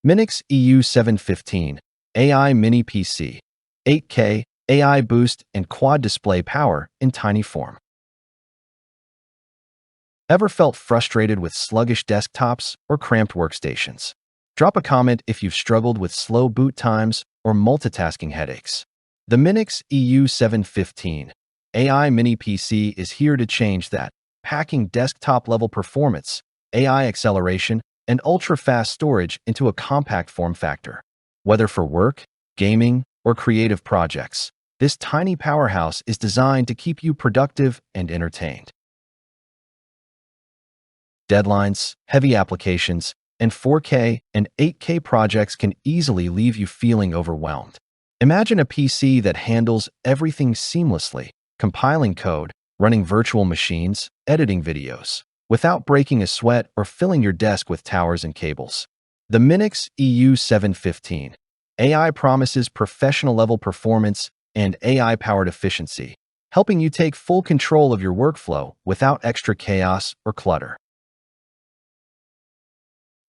MINIX EU715 AI Mini PC, 8K, AI boost, and quad display power in tiny form. Ever felt frustrated with sluggish desktops or cramped workstations? Drop a comment if you've struggled with slow boot times or multitasking headaches. The MINIX EU715 AI Mini PC is here to change that, packing desktop-level performance, AI acceleration, and ultra-fast storage into a compact form factor. Whether for work, gaming, or creative projects, this tiny powerhouse is designed to keep you productive and entertained. Deadlines, heavy applications, and 4K and 8K projects can easily leave you feeling overwhelmed. Imagine a PC that handles everything seamlessly, compiling code, running virtual machines, editing videos, without breaking a sweat or filling your desk with towers and cables. The MINIX EU715 AI promises professional-level performance and AI-powered efficiency, helping you take full control of your workflow without extra chaos or clutter.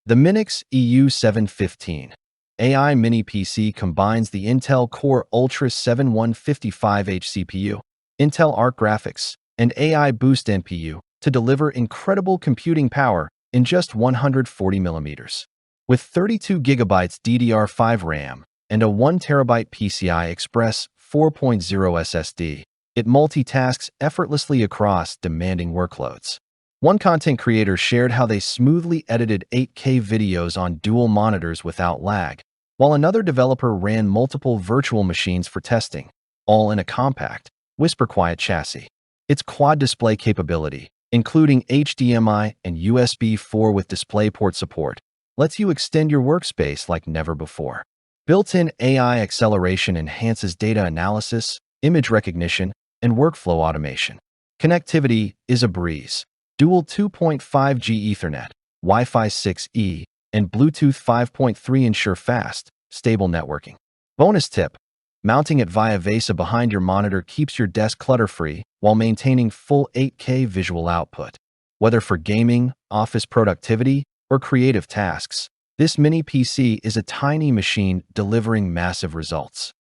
The MINIX EU715 AI Mini PC combines the Intel Core Ultra 7155H CPU, Intel Arc graphics, and AI Boost NPU to deliver incredible computing power in just 140mm. With 32GB DDR5 RAM and a 1TB PCI Express 4.0 SSD, it multitasks effortlessly across demanding workloads. One content creator shared how they smoothly edited 8K videos on dual monitors without lag, while another developer ran multiple virtual machines for testing, all in a compact, whisper-quiet chassis. Its quad display capability, including HDMI and USB 4 with DisplayPort support, lets you extend your workspace like never before. Built-in AI acceleration enhances data analysis, image recognition, and workflow automation. Connectivity is a breeze. Dual 2.5G Ethernet, Wi-Fi 6E, and Bluetooth 5.3 ensure fast, stable networking. Bonus tip: mounting it via VESA behind your monitor keeps your desk clutter-free while maintaining full 8K visual output. Whether for gaming, office productivity, or creative tasks, this mini PC is a tiny machine delivering massive results.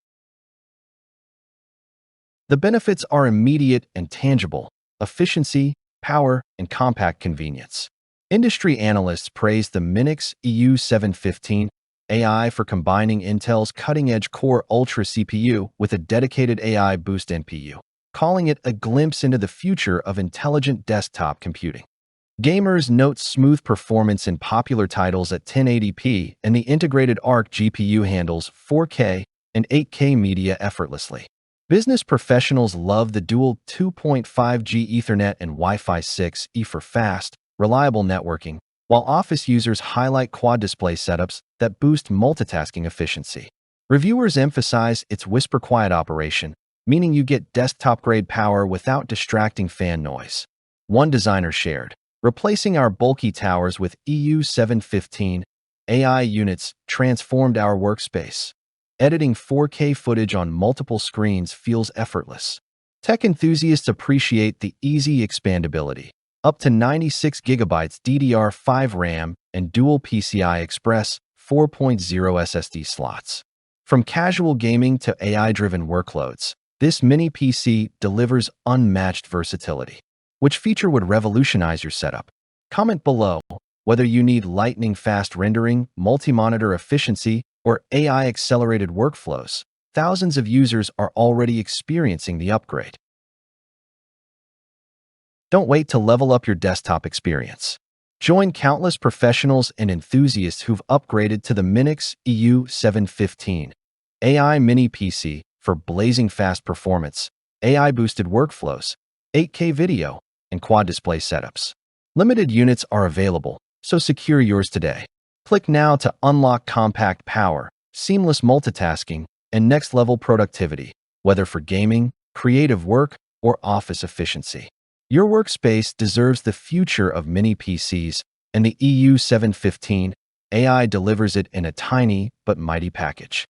The benefits are immediate and tangible: efficiency, power, and compact convenience. Industry analysts praise the MINIX EU715 AI for combining Intel's cutting-edge Core Ultra CPU with a dedicated AI Boost NPU, calling it a glimpse into the future of intelligent desktop computing. Gamers note smooth performance in popular titles at 1080p, and the integrated Arc GPU handles 4K and 8K media effortlessly. Business professionals love the dual 2.5G Ethernet and Wi-Fi 6E for fast, reliable networking, while office users highlight quad display setups that boost multitasking efficiency. Reviewers emphasize its whisper-quiet operation, meaning you get desktop-grade power without distracting fan noise. One designer shared, "Replacing our bulky towers with EU715 AI units transformed our workspace. Editing 4K footage on multiple screens feels effortless." Tech enthusiasts appreciate the easy expandability. Up to 96GB DDR5 RAM and dual PCI Express 4.0 SSD slots. From casual gaming to AI-driven workloads, this mini PC delivers unmatched versatility. Which feature would revolutionize your setup? Comment below whether you need lightning-fast rendering, multi-monitor efficiency, or AI-accelerated workflows. Thousands of users are already experiencing the upgrade. Don't wait to level up your desktop experience. Join countless professionals and enthusiasts who've upgraded to the MINIX EU715 AI Mini PC for blazing fast performance, AI-boosted workflows, 8K video, and quad display setups. Limited units are available, so secure yours today. Click now to unlock compact power, seamless multitasking, and next-level productivity, whether for gaming, creative work, or office efficiency. Your workspace deserves the future of mini PCs, and the EU715 AI delivers it in a tiny but mighty package.